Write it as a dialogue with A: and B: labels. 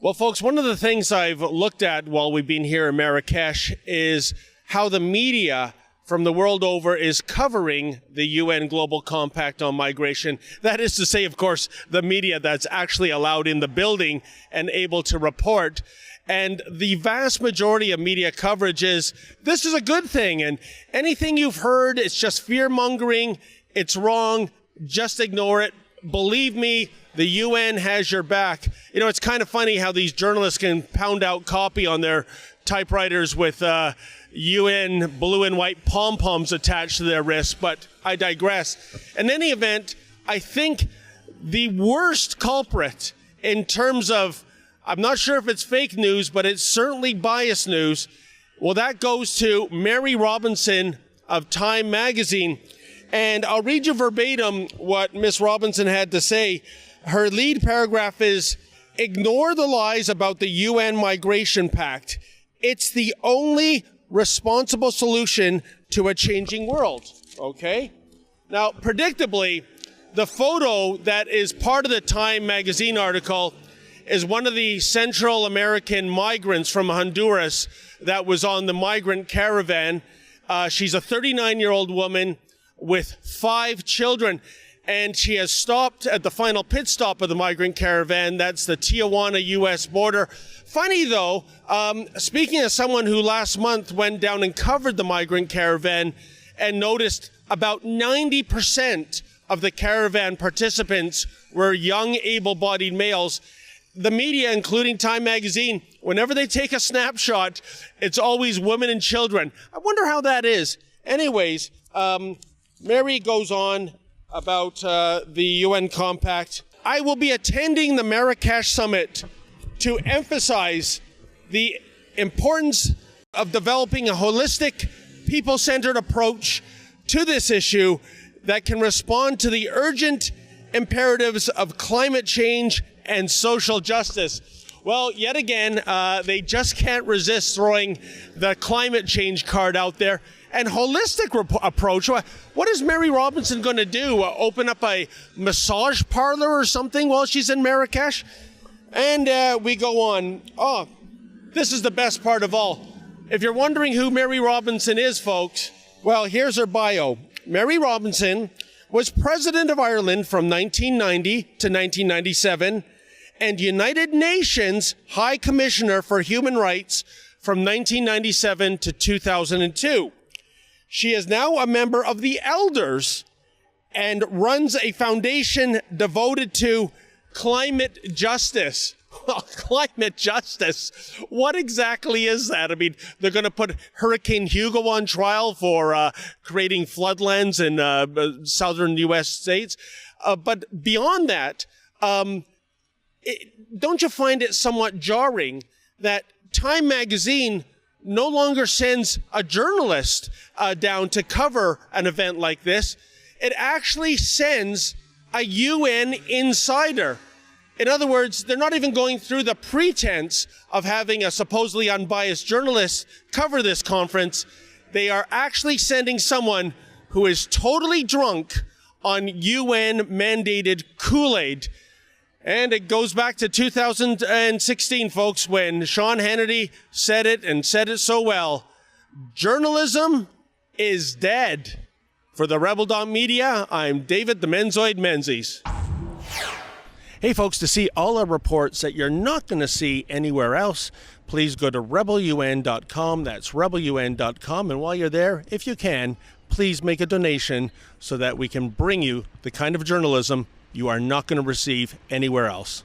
A: Well, folks, one of the things I've looked at while we've been here in Marrakesh is how the media from the world over is covering the UN Global Compact on Migration. That is to say, of course, the media that's actually allowed in the building and able to report. And the vast majority of media coverage is, this is a good thing, and anything you've heard, it's just fear-mongering, it's wrong, just ignore it. Believe me, the UN has your back. You know, it's kind of funny how these journalists can pound out copy on their typewriters with UN blue and white pom-poms attached to their wrists, but I digress. In any event, I think the worst culprit in terms of, I'm not sure if it's fake news, but it's certainly biased news. Well, that goes to Mary Robinson of Time magazine. And I'll read you verbatim what Miss Robinson had to say. Her lead paragraph is, ignore the lies about the UN Migration Pact. It's the only responsible solution to a changing world. Okay? Now, predictably, the photo that is part of the Time magazine article is one of the Central American migrants from Honduras that was on the migrant caravan. She's a 39-year-old woman with 5 children, and she has stopped at the final pit stop of the migrant caravan. That's the Tijuana U.S. border. Funny, though, speaking as someone who last month went down and covered the migrant caravan and noticed about 90% of the caravan participants were young, able-bodied males, the media, including Time magazine, whenever they take a snapshot, it's always women and children. I wonder how that is. Anyways, Mary goes on about the UN Compact. I will be attending the Marrakesh Summit to emphasize the importance of developing a holistic, people-centered approach to this issue that can respond to the urgent imperatives of climate change and social justice. Well, yet again, they just can't resist throwing the climate change card out there. And holistic approach, what is Mary Robinson going to do? Open up a massage parlor or something while she's in Marrakesh? And we go on. Oh, this is the best part of all. If you're wondering who Mary Robinson is, folks, well, here's her bio. Mary Robinson was President of Ireland from 1990 to 1997 and United Nations High Commissioner for Human Rights from 1997 to 2002. She is now a member of the Elders and runs a foundation devoted to climate justice. Climate justice. What exactly is that? I mean, they're going to put Hurricane Hugo on trial for creating floodlands in southern U.S. states. But beyond that, don't you find it somewhat jarring that Time magazine no longer sends a journalist down to cover an event like this? It actually sends a UN insider. In other words, they're not even going through the pretense of having a supposedly unbiased journalist cover this conference. They are actually sending someone who is totally drunk on UN-mandated Kool-Aid. And it goes back to 2016, folks, when Sean Hannity said it and said it so well. Journalism is dead. For the Rebel.Media, I'm David the Menzoid Menzies. Hey, folks, to see all our reports that you're not going to see anywhere else, please go to rebelun.com. That's rebelun.com. And while you're there, if you can, please make a donation so that we can bring you the kind of journalism you are not going to receive anywhere else.